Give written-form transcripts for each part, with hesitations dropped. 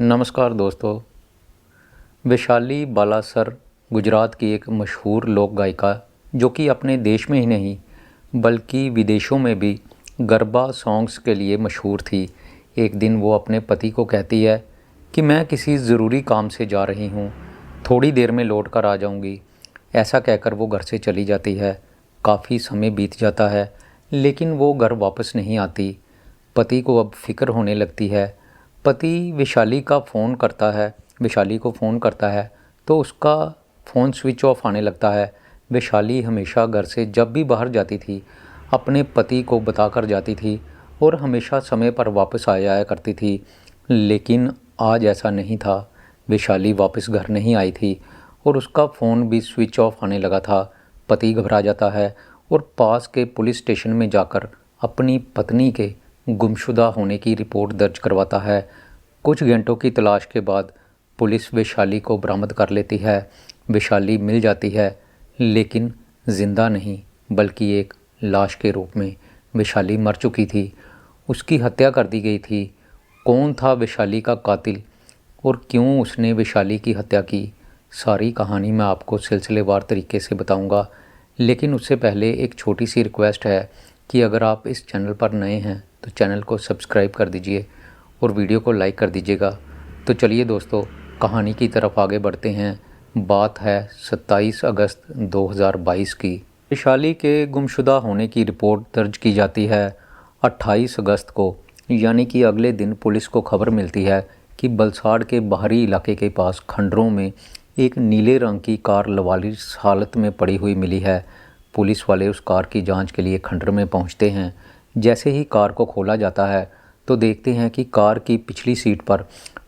नमस्कार दोस्तों। वैशाली बालासर गुजरात की एक मशहूर लोक गायिका जो कि अपने देश में ही नहीं बल्कि विदेशों में भी गरबा सॉन्ग्स के लिए मशहूर थी। एक दिन वो अपने पति को कहती है कि मैं किसी ज़रूरी काम से जा रही हूँ, थोड़ी देर में लौट कर आ जाऊँगी। ऐसा कहकर वो घर से चली जाती है। काफ़ी समय बीत जाता है लेकिन वो घर वापस नहीं आती। पति को अब फिक्र होने लगती है। पति वैशाली को फ़ोन करता है तो उसका फ़ोन स्विच ऑफ आने लगता है। वैशाली हमेशा घर से जब भी बाहर जाती थी अपने पति को बताकर जाती थी और हमेशा समय पर वापस आ जाया करती थी, लेकिन आज ऐसा नहीं था। वैशाली वापस घर नहीं आई थी और उसका फ़ोन भी स्विच ऑफ आने लगा था। पति घबरा जाता है और पास के पुलिस स्टेशन में जाकर अपनी पत्नी के गुमशुदा होने की रिपोर्ट दर्ज करवाता है। कुछ घंटों की तलाश के बाद पुलिस वैशाली को बरामद कर लेती है। वैशाली मिल जाती है लेकिन ज़िंदा नहीं बल्कि एक लाश के रूप में। वैशाली मर चुकी थी, उसकी हत्या कर दी गई थी। कौन था वैशाली का कातिल और क्यों उसने वैशाली की हत्या की, सारी कहानी मैं आपको सिलसिलेवार तरीके से बताऊंगा। लेकिन उससे पहले एक छोटी सी रिक्वेस्ट है कि अगर आप इस चैनल पर नए हैं तो चैनल को सब्सक्राइब कर दीजिए और वीडियो को लाइक कर दीजिएगा। तो चलिए दोस्तों, कहानी की तरफ आगे बढ़ते हैं। बात है 27 अगस्त 2022 की। वैशाली के गुमशुदा होने की रिपोर्ट दर्ज की जाती है 28 अगस्त को, यानी कि अगले दिन पुलिस को खबर मिलती है कि बलसाड़ के बाहरी इलाके के पास खंडरों में एक नीले रंग की कार लवालिस हालत में पड़ी हुई मिली है। पुलिस वाले उस कार की जांच के लिए खंडर में पहुंचते हैं। जैसे ही कार को खोला जाता है तो देखते हैं कि कार की पिछली सीट पर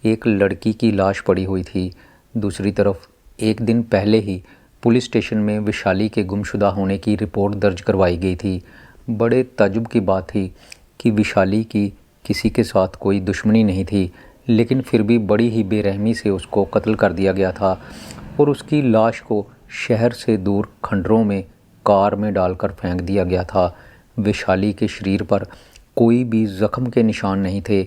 एक लड़की की लाश पड़ी हुई थी। दूसरी तरफ एक दिन पहले ही पुलिस स्टेशन में वैशाली के गुमशुदा होने की रिपोर्ट दर्ज करवाई गई थी। बड़े ताज्जुब की बात थी कि वैशाली की किसी के साथ कोई दुश्मनी नहीं थी, लेकिन फिर भी बड़ी ही बेरहमी से उसको कत्ल कर दिया गया था और उसकी लाश को शहर से दूर खंडरों में कार में डालकर फेंक दिया गया था। वैशाली के शरीर पर कोई भी ज़ख्म के निशान नहीं थे।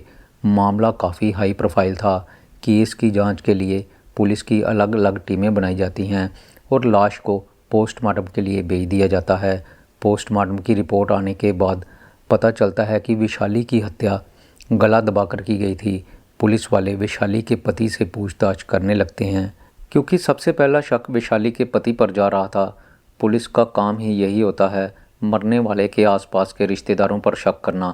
मामला काफ़ी हाई प्रोफाइल था। केस की जांच के लिए पुलिस की अलग अलग टीमें बनाई जाती हैं और लाश को पोस्टमार्टम के लिए भेज दिया जाता है। पोस्टमार्टम की रिपोर्ट आने के बाद पता चलता है कि वैशाली की हत्या गला दबाकर की गई थी। पुलिस वाले वैशाली के पति से पूछताछ करने लगते हैं क्योंकि सबसे पहला शक वैशाली के पति पर जा रहा था। पुलिस का काम ही यही होता है, मरने वाले के आसपास के रिश्तेदारों पर शक करना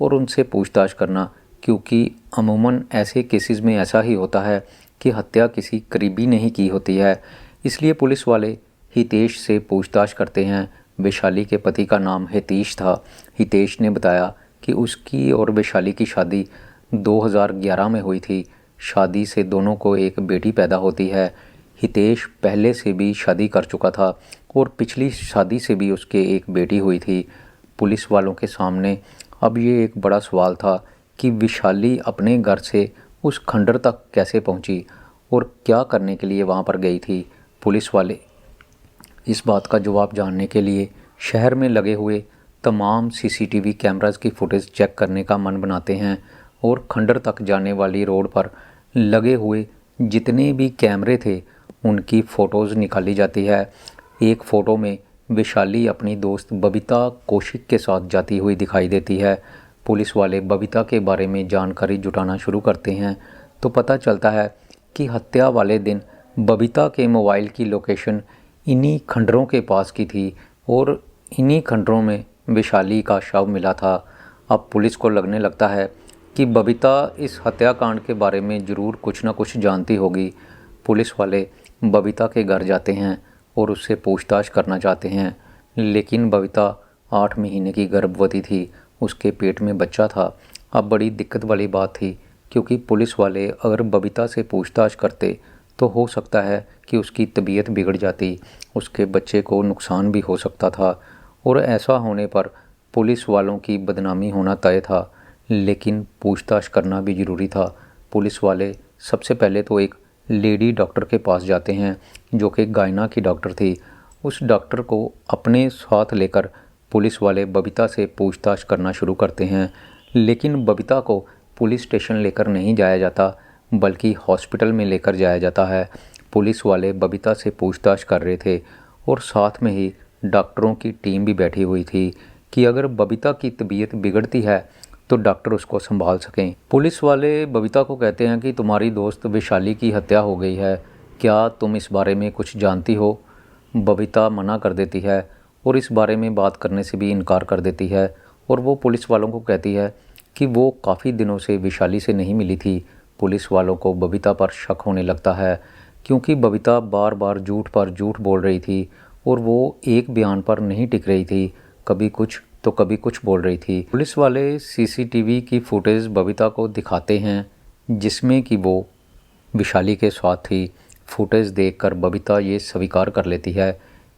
और उनसे पूछताछ करना, क्योंकि अमूमन ऐसे केसेस में ऐसा ही होता है कि हत्या किसी करीबी ने ही की होती है। इसलिए पुलिस वाले हितेश से पूछताछ करते हैं। वैशाली के पति का नाम हितेश था। हितेश ने बताया कि उसकी और वैशाली की शादी 2011 में हुई थी। शादी से दोनों को एक बेटी पैदा होती है। हितेश पहले से भी शादी कर चुका था और पिछली शादी से भी उसके एक बेटी हुई थी। पुलिस वालों के सामने अब ये एक बड़ा सवाल था कि वैशाली अपने घर से उस खंडर तक कैसे पहुंची और क्या करने के लिए वहां पर गई थी। पुलिस वाले इस बात का जवाब जानने के लिए शहर में लगे हुए तमाम सीसीटीवी कैमरास की फुटेज चेक करने का मन बनाते हैं और खंडर तक जाने वाली रोड पर लगे हुए जितने भी कैमरे थे उनकी फ़ोटोज़ निकाली जाती है। एक फ़ोटो में वैशाली अपनी दोस्त बबीता कौशिक के साथ जाती हुई दिखाई देती है। पुलिस वाले बबीता के बारे में जानकारी जुटाना शुरू करते हैं तो पता चलता है कि हत्या वाले दिन बबीता के मोबाइल की लोकेशन इन्हीं खंडरों के पास की थी और इन्हीं खंडरों में वैशाली का शव मिला था। अब पुलिस को लगने लगता है कि बबीता इस हत्याकांड के बारे में ज़रूर कुछ न कुछ जानती होगी। पुलिस वाले बबीता के घर जाते हैं और उससे पूछताछ करना चाहते हैं, लेकिन बबीता 8 महीने की गर्भवती थी, उसके पेट में बच्चा था। अब बड़ी दिक्कत वाली बात थी क्योंकि पुलिस वाले अगर बबीता से पूछताछ करते तो हो सकता है कि उसकी तबीयत बिगड़ जाती, उसके बच्चे को नुकसान भी हो सकता था और ऐसा होने पर पुलिस वालों की बदनामी होना तय था। लेकिन पूछताछ करना भी ज़रूरी था। पुलिस वाले सबसे पहले तो एक लेडी डॉक्टर के पास जाते हैं जो कि गायना की डॉक्टर थी। उस डॉक्टर को अपने साथ लेकर पुलिस वाले बबीता से पूछताछ करना शुरू करते हैं, लेकिन बबीता को पुलिस स्टेशन लेकर नहीं जाया जाता, बल्कि हॉस्पिटल में लेकर जाया जाता है। पुलिस वाले बबीता से पूछताछ कर रहे थे और साथ में ही डॉक्टरों की टीम भी बैठी हुई थी कि अगर बबीता की तबीयत बिगड़ती है तो डॉक्टर उसको संभाल सकें। पुलिस वाले बबीता को कहते हैं कि तुम्हारी दोस्त वैशाली की हत्या हो गई है, क्या तुम इस बारे में कुछ जानती हो? बबीता मना कर देती है और इस बारे में बात करने से भी इनकार कर देती है और वो पुलिस वालों को कहती है कि वो काफ़ी दिनों से वैशाली से नहीं मिली थी। पुलिस वालों को बबीता पर शक होने लगता है क्योंकि बबीता बार बार झूठ पर झूठ बोल रही थी और वो एक बयान पर नहीं टिक रही थी, कभी कुछ तो कभी कुछ बोल रही थी। पुलिस वाले सीसीटीवी की फुटेज बबीता को दिखाते हैं जिसमें कि वो वैशाली के साथ थी। फुटेज देखकर बबीता ये स्वीकार कर लेती है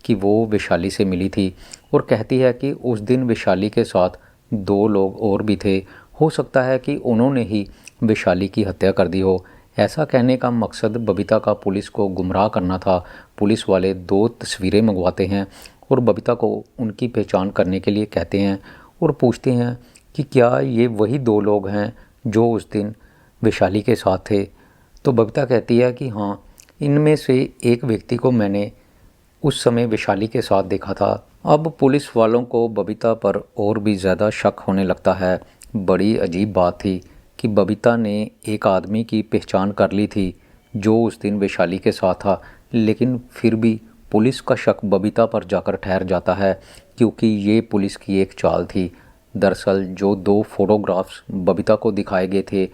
कि वो वैशाली से मिली थी और कहती है कि उस दिन वैशाली के साथ 2 लोग और भी थे, हो सकता है कि उन्होंने ही वैशाली की हत्या कर दी हो। ऐसा कहने का मकसद बबीता का पुलिस को गुमराह करना था। पुलिस वाले 2 तस्वीरें मंगवाते हैं और बबीता को उनकी पहचान करने के लिए कहते हैं और पूछते हैं कि क्या ये वही 2 लोग हैं जो उस दिन वैशाली के साथ थे। तो बबीता कहती है कि हाँ, इनमें से एक व्यक्ति को मैंने उस समय वैशाली के साथ देखा था। अब पुलिस वालों को बबीता पर और भी ज़्यादा शक होने लगता है। बड़ी अजीब बात थी कि बबीता ने एक आदमी की पहचान कर ली थी जो उस दिन वैशाली के साथ था, लेकिन फिर भी पुलिस का शक बबीता पर जाकर ठहर जाता है क्योंकि ये पुलिस की एक चाल थी। दरअसल जो 2 फोटोग्राफ्स बबीता को दिखाए गए थे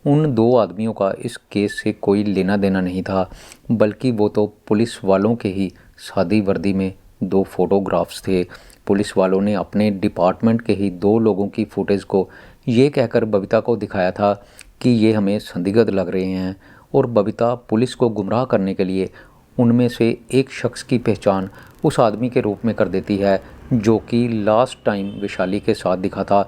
उन 2 आदमियों का इस केस से कोई लेना देना नहीं था, बल्कि वो तो पुलिस वालों के ही सादी वर्दी में 2 फोटोग्राफ्स थे। पुलिस वालों ने अपने डिपार्टमेंट के ही 2 लोगों की फुटेज को ये कहकर बबीता को दिखाया था कि ये हमें संदिग्ध लग रहे हैं और बबीता पुलिस को गुमराह करने के लिए उनमें से एक शख्स की पहचान उस आदमी के रूप में कर देती है जो कि लास्ट टाइम वैशाली के साथ दिखा था,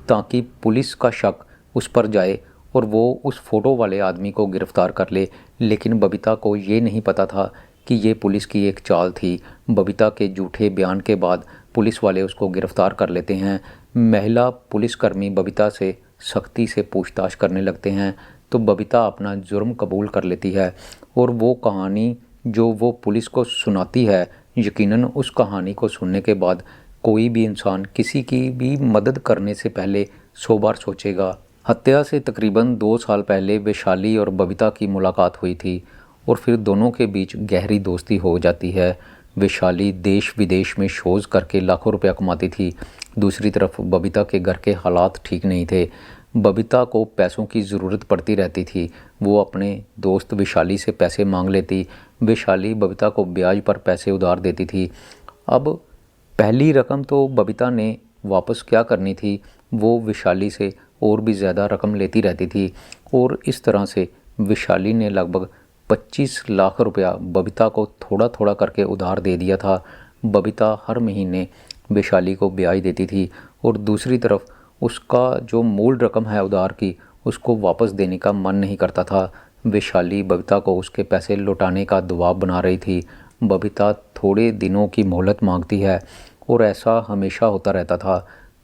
ताकि पुलिस का शक उस पर जाए और वो उस फ़ोटो वाले आदमी को गिरफ़्तार कर ले। लेकिन बबीता को ये नहीं पता था कि ये पुलिस की एक चाल थी। बबीता के झूठे बयान के बाद पुलिस वाले उसको गिरफ़्तार कर लेते हैं। महिला पुलिसकर्मी बबीता से सख्ती से पूछताछ करने लगते हैं तो बबीता अपना जुर्म कबूल कर लेती है और वो कहानी जो वो पुलिस को सुनाती है, यकीनन उस कहानी को सुनने के बाद कोई भी इंसान किसी की भी मदद करने से पहले 100 बार सोचेगा। हत्या से तकरीबन 2 साल पहले वैशाली और बबीता की मुलाकात हुई थी और फिर दोनों के बीच गहरी दोस्ती हो जाती है। वैशाली देश विदेश में शोज़ करके लाखों रुपया कमाती थी। दूसरी तरफ बबीता के घर के हालात ठीक नहीं थे। बबीता को पैसों की ज़रूरत पड़ती रहती थी। वो अपने दोस्त वैशाली से पैसे मांग लेती। वैशाली बबीता को ब्याज पर पैसे उधार देती थी। अब पहली रकम तो बबीता ने वापस क्या करनी थी, वो वैशाली से और भी ज़्यादा रकम लेती रहती थी और इस तरह से वैशाली ने लगभग 25 लाख रुपया बबीता को थोड़ा थोड़ा करके उधार दे दिया था। बबीता हर महीने वैशाली को ब्याज देती थी और दूसरी तरफ उसका जो मूल रकम है उधार की, उसको वापस देने का मन नहीं करता था। वैशाली बबीता को उसके पैसे लौटाने का दबाव बना रही थी। बबीता थोड़े दिनों की मोहलत मांगती है और ऐसा हमेशा होता रहता था।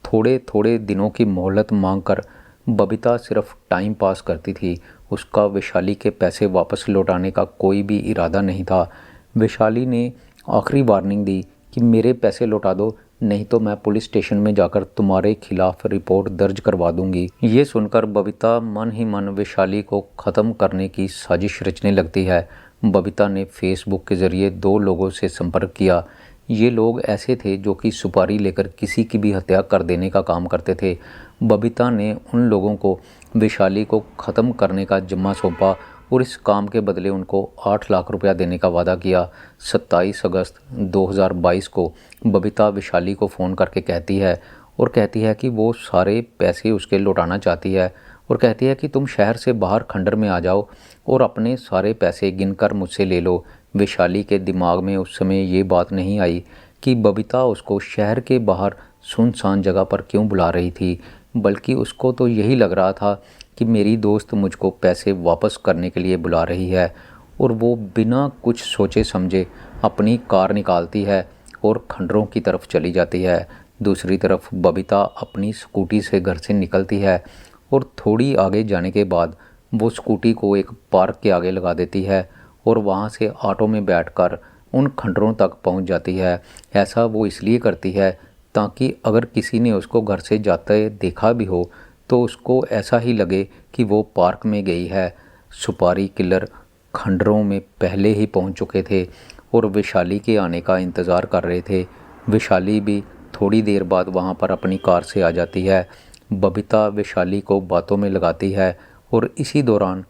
थोड़े थोड़े दिनों की मोहलत मांगकर बबीता सिर्फ टाइम पास करती थी। उसका वैशाली के पैसे वापस लौटाने का कोई भी इरादा नहीं था। वैशाली ने आखिरी वार्निंग दी कि मेरे पैसे लौटा दो, नहीं तो मैं पुलिस स्टेशन में जाकर तुम्हारे खिलाफ रिपोर्ट दर्ज करवा दूंगी। ये सुनकर बबीता मन ही मन वैशाली को ख़त्म करने की साजिश रचने लगती है। बबीता ने फेसबुक के ज़रिए 2 लोगों से संपर्क किया। ये लोग ऐसे थे जो कि सुपारी लेकर किसी की भी हत्या कर देने का काम करते थे। बबीता ने उन लोगों को वैशाली को ख़त्म करने का जिम्मा सौंपा और इस काम के बदले उनको 8 लाख रुपया देने का वादा किया। 27 अगस्त 2022 को बबीता वैशाली को फ़ोन करके कहती है कि वो सारे पैसे उसके लौटाना चाहती है और कहती है कि तुम शहर से बाहर खंडर में आ जाओ और अपने सारे पैसे गिनकर मुझसे ले लो। वैशाली के दिमाग में उस समय ये बात नहीं आई कि बबीता उसको शहर के बाहर सुनसान जगह पर क्यों बुला रही थी, बल्कि उसको तो यही लग रहा था कि मेरी दोस्त मुझको पैसे वापस करने के लिए बुला रही है। और वो बिना कुछ सोचे समझे अपनी कार निकालती है और खंडरों की तरफ चली जाती है। दूसरी तरफ बबीता अपनी स्कूटी से घर से निकलती है और थोड़ी आगे जाने के बाद वो स्कूटी को एक पार्क के आगे लगा देती है और वहाँ से ऑटो में बैठकर उन खंडरों तक पहुँच जाती है। ऐसा वो इसलिए करती है ताकि अगर किसी ने उसको घर से जाते देखा भी हो तो उसको ऐसा ही लगे कि वो पार्क में गई है। सुपारी किलर खंडरों में पहले ही पहुंच चुके थे और वैशाली के आने का इंतज़ार कर रहे थे। वैशाली भी थोड़ी देर बाद वहां पर अपनी कार से आ जाती है। बबीता वैशाली को बातों में लगाती है और इसी दौरान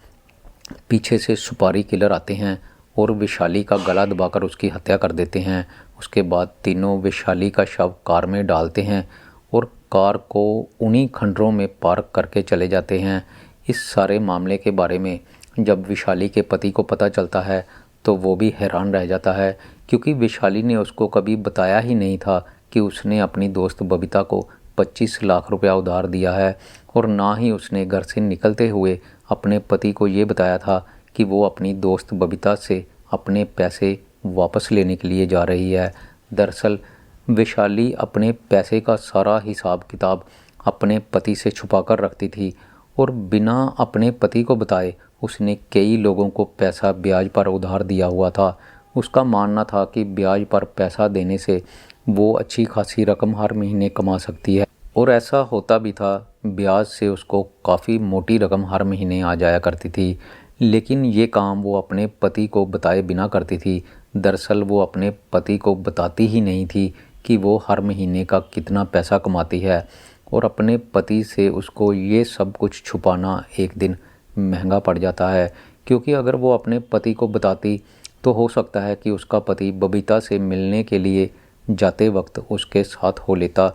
पीछे से सुपारी किलर आते हैं और वैशाली का गला दबाकर उसकी हत्या कर देते हैं। उसके बाद तीनों वैशाली का शव कार में डालते हैं और कार को उन्हीं खंडरों में पार्क करके चले जाते हैं। इस सारे मामले के बारे में जब वैशाली के पति को पता चलता है तो वो भी हैरान रह जाता है, क्योंकि वैशाली ने उसको कभी बताया ही नहीं था कि उसने अपनी दोस्त बबीता को 25 लाख रुपया उधार दिया है, और ना ही उसने घर से निकलते हुए अपने पति को ये बताया था कि वो अपनी दोस्त बबीता से अपने पैसे वापस लेने के लिए जा रही है। दरअसल वैशाली अपने पैसे का सारा हिसाब किताब अपने पति से छुपा कर रखती थी और बिना अपने पति को बताए उसने कई लोगों को पैसा ब्याज पर उधार दिया हुआ था। उसका मानना था कि ब्याज पर पैसा देने से वो अच्छी खासी रकम हर महीने कमा सकती है, और ऐसा होता भी था। ब्याज से उसको काफ़ी मोटी रकम हर महीने आ जाया करती थी, लेकिन ये काम वो अपने पति को बताए बिना करती थी। दरअसल वो अपने पति को बताती ही नहीं थी कि वो हर महीने का कितना पैसा कमाती है, और अपने पति से उसको ये सब कुछ छुपाना एक दिन महंगा पड़ जाता है, क्योंकि अगर वो अपने पति को बताती तो हो सकता है कि उसका पति बबीता से मिलने के लिए जाते वक्त उसके साथ हो लेता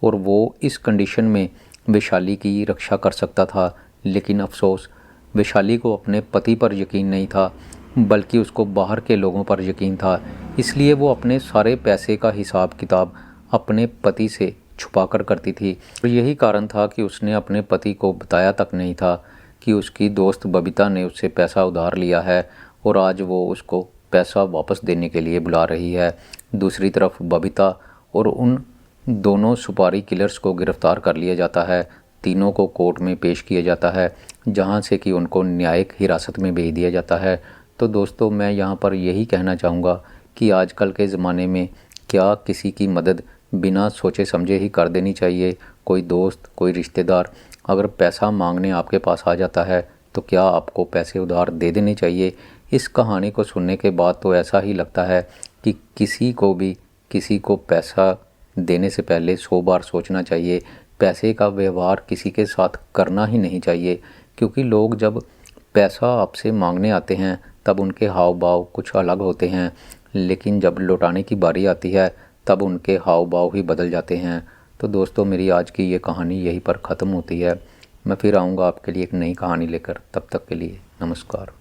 और वो इस कंडीशन में वैशाली की रक्षा कर सकता था। लेकिन अफसोस वैशाली को अपने पति पर यकीन नहीं था, बल्कि उसको बाहर के लोगों पर यकीन था। इसलिए वो अपने सारे पैसे का हिसाब किताब अपने पति से छुपा कर करती थी, और यही कारण था कि उसने अपने पति को बताया तक नहीं था कि उसकी दोस्त बबीता ने उससे पैसा उधार लिया है और आज वो उसको पैसा वापस देने के लिए बुला रही है। दूसरी तरफ बबीता और उन दोनों सुपारी किलर्स को गिरफ्तार कर लिया जाता है। तीनों को कोर्ट में पेश किया जाता है, जहां से कि उनको न्यायिक हिरासत में भेज दिया जाता है। तो दोस्तों, मैं यहां पर यही कहना चाहूँगा कि आजकल के ज़माने में क्या किसी की मदद बिना सोचे समझे ही कर देनी चाहिए। कोई दोस्त, कोई रिश्तेदार अगर पैसा मांगने आपके पास आ जाता है तो क्या आपको पैसे उधार दे देने चाहिए। इस कहानी को सुनने के बाद तो ऐसा ही लगता है कि किसी को भी किसी को पैसा देने से पहले 100 बार सोचना चाहिए। पैसे का व्यवहार किसी के साथ करना ही नहीं चाहिए, क्योंकि लोग जब पैसा आपसे मांगने आते हैं तब उनके हाव भाव कुछ अलग होते हैं, लेकिन जब लौटाने की बारी आती है तब उनके हाव भाव ही बदल जाते हैं। तो दोस्तों, मेरी आज की ये कहानी यहीं पर ख़त्म होती है। मैं फिर आऊँगा आपके लिए एक नई कहानी लेकर। तब तक के लिए नमस्कार।